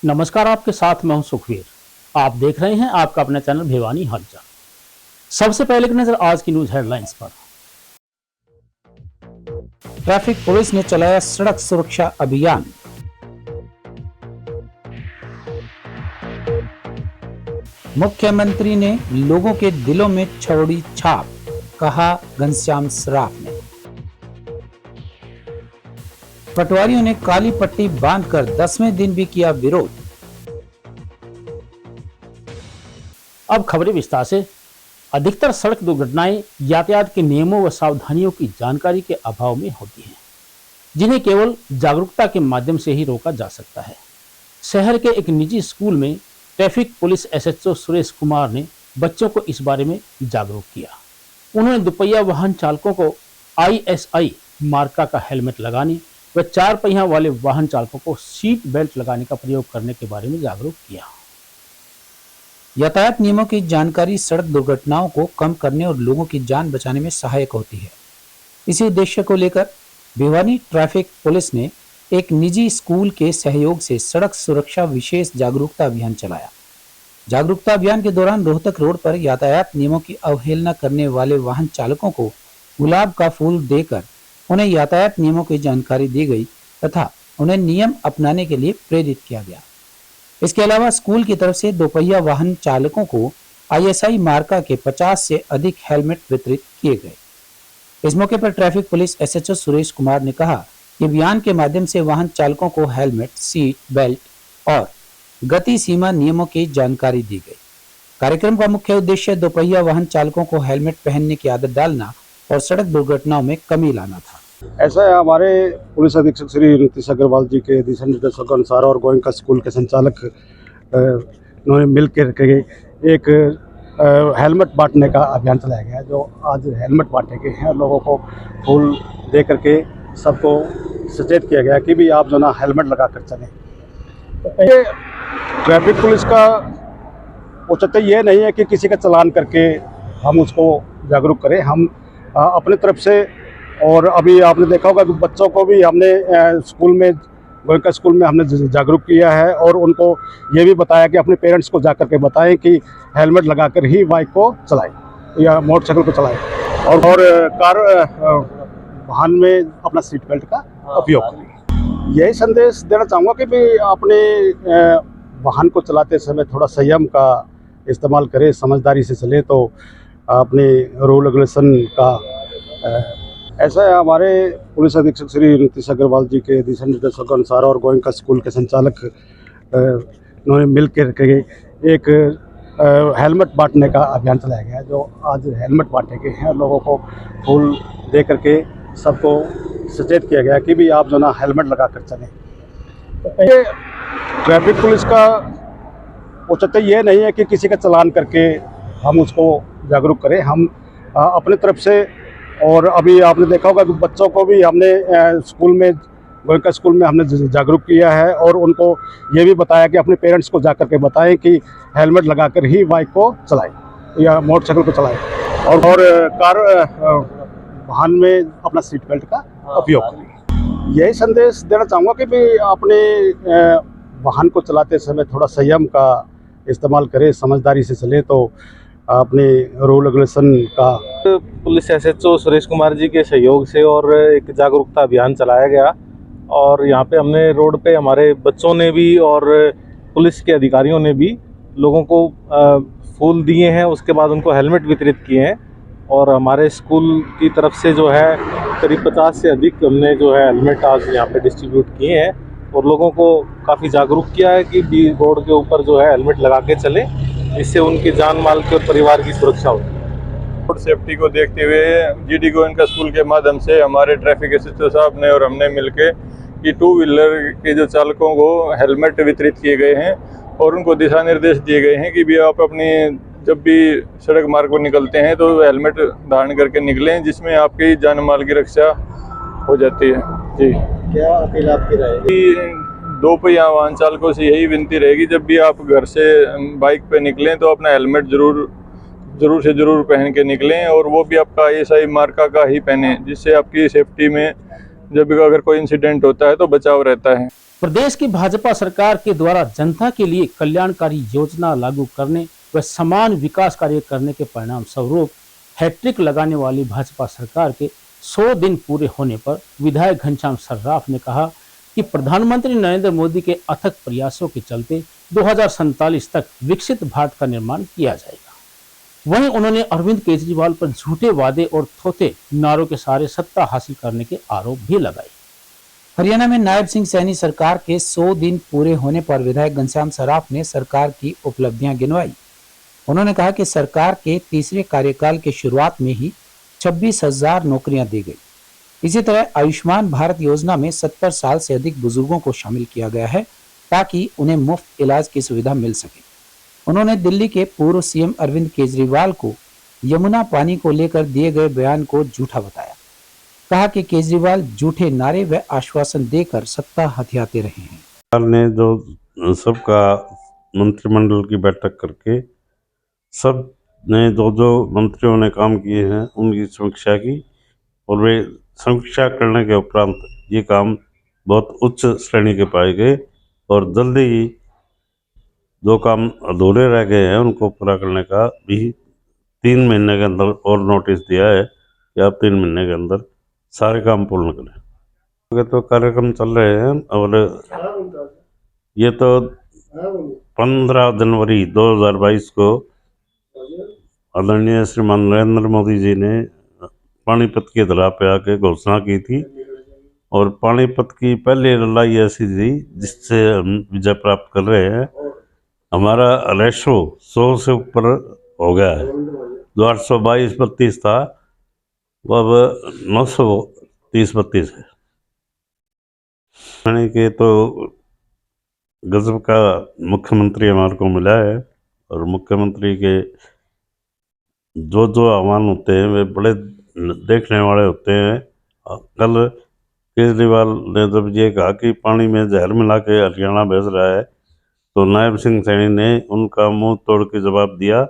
नमस्कार, आपके साथ मैं हूं सुखवीर। आप देख रहे हैं आपका अपना चैनल भिवानी हलचल। सबसे पहले की नजर आज की न्यूज हेडलाइंस पर। ट्रैफिक पुलिस ने चलाया सड़क सुरक्षा अभियान। मुख्यमंत्री ने लोगों के दिलों में छोड़ी छाप, कहा घनश्याम सराफ ने। पटवारियों ने काली पट्टी बांधकर 10वें दिन भी किया विरोध। अब खबरें विस्तार से। अधिकतर सड़क दुर्घटनाएं यातायात के नियमों व सावधानियों की जानकारी के अभाव में होती हैं, जिन्हें केवल जागरूकता के माध्यम से ही रोका जा सकता है। शहर के एक निजी स्कूल में traffic police SHO Suresh Kumar ने बच्चों को इस बारे में जागरूक किया। उन्होंने दुपहिया वाहन चालकों को ISI मार्का का हेलमेट लगाने व 4 पहिया वाले वाहन चालकों को सीट बेल्ट लगाने का प्रयोग करने के बारे में जागरूक किया। यातायात नियमों की जानकारी सड़क दुर्घटनाओं को कम करने और लोगों की जान बचाने में सहायक होती है। इसी उद्देश्य को लेकर भिवानी ट्रैफिक पुलिस ने एक निजी स्कूल के सहयोग से सड़क सुरक्षा विशेष जागरूकता अभियान चलाया। जागरूकता अभियान के दौरान रोहतक रोड पर यातायात नियमों की अवहेलना करने वाले वाहन चालकों को गुलाब का फूल देकर उन्हें यातायात नियमों की जानकारी दी गई तथा उन्हें नियम अपनाने के लिए प्रेरित किया गया। इसके अलावा स्कूल की तरफ से दोपहिया वाहन चालकों को ISI मार्का के 50 से अधिक हेलमेट वितरित किए गए। इस मौके पर traffic police SHO Suresh Kumar ने कहा कि अभियान के माध्यम से वाहन चालकों को हेलमेट, सीट बेल्ट और गति सीमा नियमों की जानकारी दी गई। कार्यक्रम का मुख्य उद्देश्य दोपहिया वाहन चालकों को हेलमेट पहनने की आदत डालना और सड़क दुर्घटनाओं में कमी लाना था। ऐसा है, हमारे पुलिस अधीक्षक श्री नीतीश अग्रवाल जी के दिशा निर्देशों के अनुसार और गोयनका स्कूल के संचालक उन्होंने मिल के एक हेलमेट बांटने का अभियान चलाया गया है। जो आज हेलमेट बांटे गए हैं, लोगों को फूल दे करके सबको सचेत किया गया कि भी आप जो ना हेलमेट लगा कर चलें। तो ट्रैफिक पुलिस का औचित्य ये नहीं है कि किसी का चालान करके हम उसको जागरूक करें। हम अपनी तरफ से, और अभी आपने देखा होगा कि बच्चों को भी हमने स्कूल में, गोयनका स्कूल में हमने जागरूक किया है और उनको ये भी बताया कि अपने पेरेंट्स को जाकर के बताएं कि हेलमेट लगाकर ही बाइक को चलाएं या मोटरसाइकिल को चलाएं, और कार वाहन में अपना सीट बेल्ट का उपयोग करें। यही संदेश देना चाहूँगा कि भी अपने वाहन को चलाते समय थोड़ा संयम का इस्तेमाल करें, समझदारी से चले तो अपने रूल रेगुलेशन का। ऐसा है, हमारे पुलिस अधीक्षक श्री नीतीश अग्रवाल जी के दिशा निर्देशों के अनुसार और गोयनका स्कूल के संचालक उन्होंने मिल के एक हेलमेट बांटने का अभियान चलाया गया है। जो आज हेलमेट बांटे गए हैं, लोगों को फूल दे करके सबको सचेत किया गया कि भी आप जो ना हेलमेट लगा कर चलें। तो ट्रैफिक पुलिस का औचित्य ये नहीं है कि किसी का चालान करके हम उसको जागरूक करें। हम अपनी तरफ से, और अभी आपने देखा होगा कि बच्चों को भी हमने स्कूल में, गोयनका स्कूल में हमने जागरूक किया है और उनको ये भी बताया कि अपने पेरेंट्स को जाकर के बताएं कि हेलमेट लगाकर ही बाइक को चलाएं या मोटरसाइकिल को चलाएं, और कार वाहन में अपना सीट बेल्ट का उपयोग करें। यही संदेश देना चाहूँगा कि भी अपने वाहन को चलाते समय थोड़ा संयम का इस्तेमाल करें, समझदारी से चले तो अपने रूल रेगुलेशन का। पुलिस SHO सुरेश कुमार जी के सहयोग से और एक जागरूकता अभियान चलाया गया, और यहाँ पे हमने रोड पे हमारे बच्चों ने भी और पुलिस के अधिकारियों ने भी लोगों को फूल दिए हैं। उसके बाद उनको हेलमेट वितरित किए हैं, और हमारे स्कूल की तरफ से जो है करीब 50 से अधिक हमने जो है हेलमेट आज यहाँ पे डिस्ट्रीब्यूट किए हैं, और लोगों को काफ़ी जागरूक किया है कि रोड के ऊपर जो है हेलमेट लगा के चलें, इससे उनकी जान माल के और परिवार की सुरक्षा होती है। रोड सेफ्टी को देखते हुए GD गोयनका स्कूल के माध्यम से हमारे ट्रैफिक SHO साहब ने और हमने मिलके कि 2 व्हीलर के जो चालकों को हेलमेट वितरित किए गए हैं, और उनको दिशा निर्देश दिए गए हैं कि भी आप अपनी जब भी सड़क मार्ग को निकलते हैं तो हेलमेट धारण करके निकलें, जिसमें आपकी जान माल की रक्षा हो जाती है। जी, क्या अपील आपकी रहेगी? दोपहिया वाहन चालकों से यही विनती रहेगी, जब भी आप घर से बाइक पे निकलें तो अपना हेलमेट जरूर से जरूर पहन के निकलें, और वो भी आपका ISI मार्का का ही पहने, जिससे आपकी सेफ्टी में जब भी अगर कोई इंसिडेंट होता है तो बचाव रहता है। प्रदेश की भाजपा सरकार के द्वारा जनता के लिए कल्याणकारी योजना लागू करने व समान विकास कार्य करने के परिणाम स्वरूप हैट्रिक लगाने वाली भाजपा सरकार के 100 दिन पूरे होने पर विधायक घनश्याम सर्राफ ने कहा कि प्रधानमंत्री नरेंद्र मोदी के अथक प्रयासों के चलते 2047 तक विकसित भारत का निर्माण किया जाएगा। वहीं उन्होंने अरविंद केजरीवाल पर झूठे वादे और थोथे नारों के सहारे सत्ता हासिल करने के आरोप भी लगाए। हरियाणा में नायब सिंह सैनी सरकार के 100 दिन पूरे होने पर विधायक घनश्याम सर्राफ ने सरकार की उपलब्धियां गिनवाई। उन्होंने कहा कि सरकार के तीसरे कार्यकाल के शुरुआत में ही 26,000 नौकरियां दी गई। इसी तरह आयुष्मान भारत योजना में 70 साल से अधिक बुजुर्गों को शामिल किया गया है ताकि उन्हें मुफ्त इलाज की सुविधा मिल सके। उन्होंने दिल्ली के पूर्व सीएम अरविंद केजरीवाल को यमुना पानी को लेकर दिए गए बयान को झूठा बताया। कहा कि केजरीवाल झूठे नारे व आश्वासन देकर सत्ता हथियाते रहे हैं। सरकार ने जो सबका मंत्रिमंडल की बैठक करके सब ने जो मंत्रियों ने काम किए हैं उनकी समीक्षा की और वे समीक्षा करने के उपरांत ये काम बहुत उच्च श्रेणी के पाए गए और जल्दी ही जो काम अधूरे रह गए हैं उनको पूरा करने का भी 3 महीने के अंदर और नोटिस दिया है कि आप 3 महीने के अंदर सारे काम पूर्ण करें। तो कार्यक्रम चल रहे हैं और ये तो 15 जनवरी 2022 को आदरणीय श्रीमान नरेंद्र मोदी जी ने पानीपत की धरा पे आके घोषणा की थी और पानीपत की पहली लड़ाई ऐसी थी जिससे हम विजय प्राप्त कर रहे हैं। हमारा रेशो 100 से ऊपर हो गया है। जो 822-32 था वो अब 930-32 है। यानी कि तो गजब का मुख्यमंत्री हमारे को मिला है और मुख्यमंत्री के जो आह्वान होते हैं वे बड़े देखने वाले होते हैं। कल केजरीवाल ने जब ये कहा कि पानी में जहर मिला के हरियाणा भेज रहा है तो नायब सिंह सैनी ने उनका मुंह तोड़ के जवाब दिया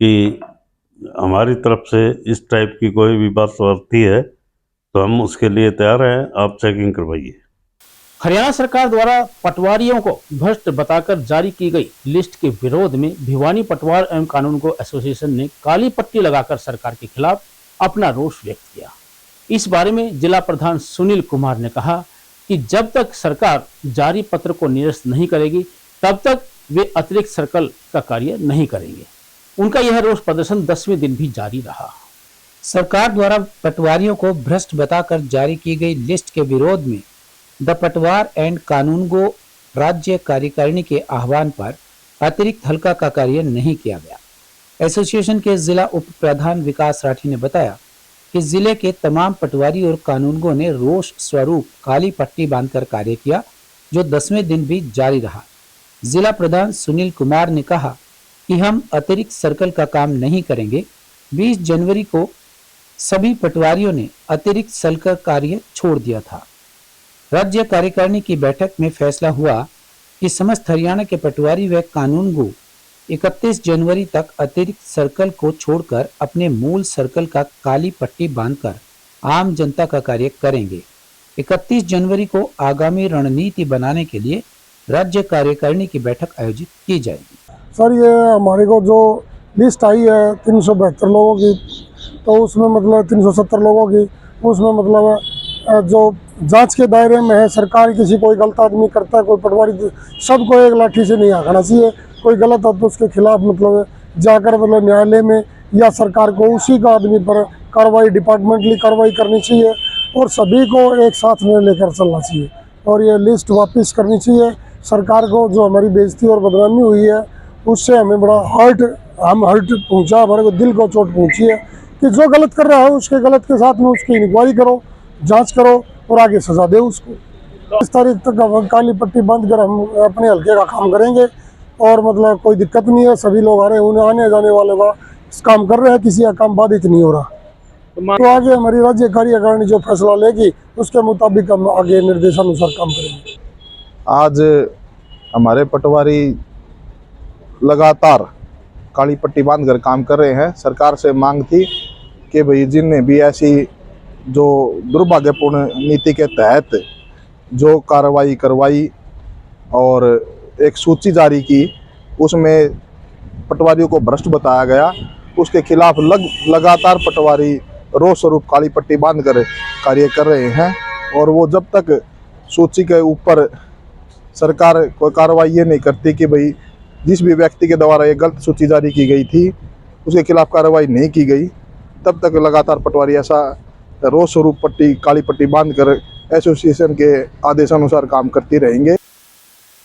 कि हमारी तरफ से इस टाइप की कोई भी बात आती है तो हम उसके लिए तैयार हैं, आप चेकिंग करवाइए। हरियाणा सरकार द्वारा पटवारियों को भ्रष्ट बताकर जारी की गई लिस्ट के विरोध में भिवानी पटवार एवं कानूनगो एसोसिएशन ने काली पट्टी लगाकर सरकार के खिलाफ अपना रोष व्यक्त किया। इस बारे में जिला प्रधान सुनील कुमार ने कहा कि जब तक सरकार जारी पत्र को निरस्त नहीं करेगी तब तक वे अतिरिक्त सर्कल का कार्य नहीं करेंगे। उनका यह रोष प्रदर्शन 10वें दिन भी जारी रहा। सरकार द्वारा पटवारियों को भ्रष्ट बताकर जारी की गई लिस्ट के विरोध में द पटवार एंड कानूनगो राज्य कार्यकारिणी के आह्वान पर अतिरिक्त हल्का का कार्य नहीं किया गया। एसोसिएशन के जिला उप प्रधान विकास राठी ने बताया कि जिले के तमाम पटवारी और कानूनगो ने रोष स्वरूप काली पट्टी बांधकर कार्य किया जो 10वें दिन भी जारी रहा। जिला प्रधान सुनील कुमार ने कहा कि हम अतिरिक्त सर्कल का काम नहीं करेंगे। 20 जनवरी को सभी पटवारियों ने अतिरिक्त सर्कल कार्य छोड़ दिया था। राज्य कार्यकारिणी की बैठक में फैसला हुआ कि समस्त हरियाणा के पटवारी व कानूनगो 31 जनवरी तक अतिरिक्त सर्कल को छोड़कर अपने मूल सर्कल का काली पट्टी बांधकर आम जनता का कार्य करेंगे। 31 जनवरी को आगामी रणनीति बनाने के लिए राज्य कार्यकारिणी की बैठक आयोजित की जाएगी। सर ये हमारे को जो लिस्ट आई है 372 लोगों की, तो उसमें मतलब 370 लोगों की, उसमें मतलब जो जांच के दायरे में है सरकार, किसी कोई गलत आदमी करता है, कोई पटवारी, सबको एक लाठी से नहीं आना चाहिए। कोई गलत है तो उसके खिलाफ मतलब जाकर मतलब न्यायालय में या सरकार को उसी का आदमी पर कार्रवाई, डिपार्टमेंटली कार्रवाई करनी चाहिए और सभी को एक साथ में लेकर चलना चाहिए और ये लिस्ट वापस करनी चाहिए। सरकार को जो हमारी बेइज्जती और बदनामी हुई है उससे हमें बड़ा हर्ट पहुंचा, हमारे को दिल को चोट पहुंची है कि जो गलत कर रहा है उसके गलत के साथ में उसकी इंक्वायरी करो, जांच करो और आगे सजा दे उसको। इस तारीख तक काली पट्टी बंद कर हम अपने हल्के का काम करेंगे और मतलब कोई दिक्कत नहीं है। सभी लोग आ रहे हैं, उन्हें आने जाने वाले का काम कर रहे हैं, किसी का काम बाधित नहीं हो रहा। तो आगे हमारी राज्य कार्यकारिणी जो फैसला लेगी उसके मुताबिक हम आगे निर्देशानुसार काम करेंगे। आज हमारे पटवारी लगातार काली पट्टी बांधकर काम कर रहे हैं। सरकार से मांग थी कि भाई जिनने भी ऐसी जो दुर्भाग्यपूर्ण नीति के तहत जो कार्रवाई करवाई और एक सूची जारी की, उसमें पटवारियों को भ्रष्ट बताया गया। उसके खिलाफ लगातार पटवारी रोष स्वरूप काली पट्टी बांधकर कार्य कर रहे हैं और वो जब तक सूची के ऊपर सरकार कोई कार्रवाई ये नहीं करती कि भाई जिस भी व्यक्ति के द्वारा ये गलत सूची जारी की गई थी उसके खिलाफ कार्रवाई नहीं की गई, तब तक लगातार पटवारी ऐसा रोष स्वरूप काली पट्टी बांधकर एसोसिएशन के आदेशानुसार काम करती रहेंगे।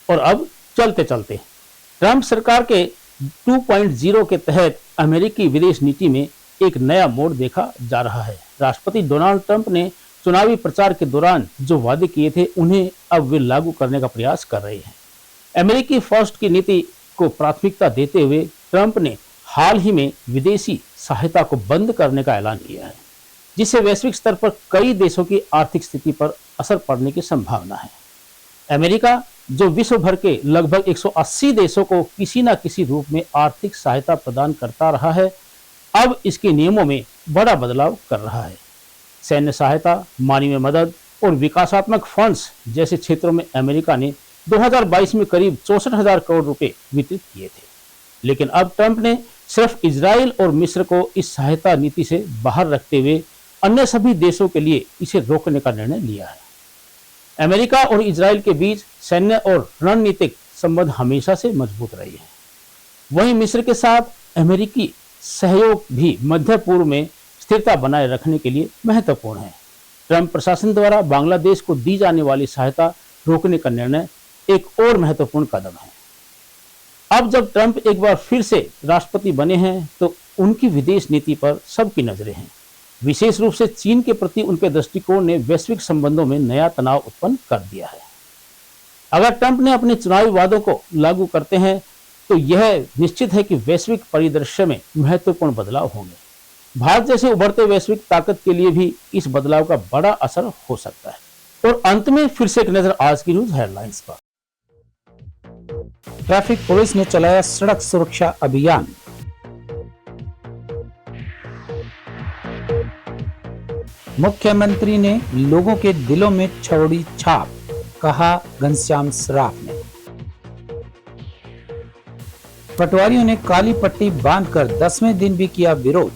और अब चलते चलते ट्रंप सरकार के 2.0 के तहत अमेरिकी विदेश नीति में एक नया मोड़ देखा जा रहा है। राष्ट्रपति डोनाल्ड ट्रंप ने चुनावी प्रचार के दौरान जो वादे किए थे उन्हें अब वे लागू करने का प्रयास कर रहे हैं। अमेरिकी फर्स्ट की नीति को प्राथमिकता देते हुए ट्रंप ने हाल ही में विदेशी सहायता को बंद करने का ऐलान किया है, जिससे वैश्विक स्तर पर कई देशों की आर्थिक स्थिति पर असर पड़ने की संभावना है। अमेरिका जो विश्व भर के लगभग 180 देशों को किसी न किसी रूप में आर्थिक सहायता प्रदान करता रहा है, अब इसके नियमों में बड़ा बदलाव कर रहा है। सैन्य सहायता, मानवीय मदद और विकासात्मक फंड्स जैसे क्षेत्रों में अमेरिका ने 2022 में करीब 64,000 करोड़ रुपए वितरित किए थे, लेकिन अब ट्रंप ने सिर्फ इजराइल और मिस्र को इस सहायता नीति से बाहर रखते हुए अन्य सभी देशों के लिए इसे रोकने का निर्णय लिया है। अमेरिका और इजराइल के बीच सैन्य और रणनीतिक संबंध हमेशा से मजबूत रहे हैं। वहीं मिस्र के साथ अमेरिकी सहयोग भी मध्य पूर्व में स्थिरता बनाए रखने के लिए महत्वपूर्ण है। ट्रंप प्रशासन द्वारा बांग्लादेश को दी जाने वाली सहायता रोकने का निर्णय एक और महत्वपूर्ण कदम है। अब जब ट्रंप एक बार फिर से राष्ट्रपति बने हैं तो उनकी विदेश नीति पर सबकी नजरें हैं। विशेष रूप से चीन के प्रति उनके दृष्टिकोण ने वैश्विक संबंधों में नया तनाव उत्पन्न कर दिया है। अगर ट्रंप ने अपने चुनावी वादों को लागू करते हैं तो यह निश्चित है कि वैश्विक परिदृश्य में महत्वपूर्ण बदलाव होंगे। भारत जैसे उभरते वैश्विक ताकत के लिए भी इस बदलाव का बड़ा असर हो सकता है। और अंत में फिर से एक नजर आज की न्यूज हेडलाइंस पर। ट्रैफिक पुलिस ने चलाया सड़क सुरक्षा अभियान। मुख्यमंत्री ने लोगों के दिलों में छोड़ी छाप, कहा घनश्याम सराफ ने। पटवारियों ने काली पट्टी बांधकर 10वें दिन भी किया विरोध।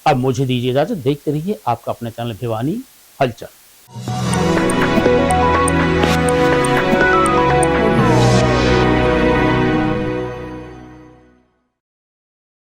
अब मुझे दीजिए इजाजत, देखते रहिए आपका अपना चैनल भिवानी हलचल।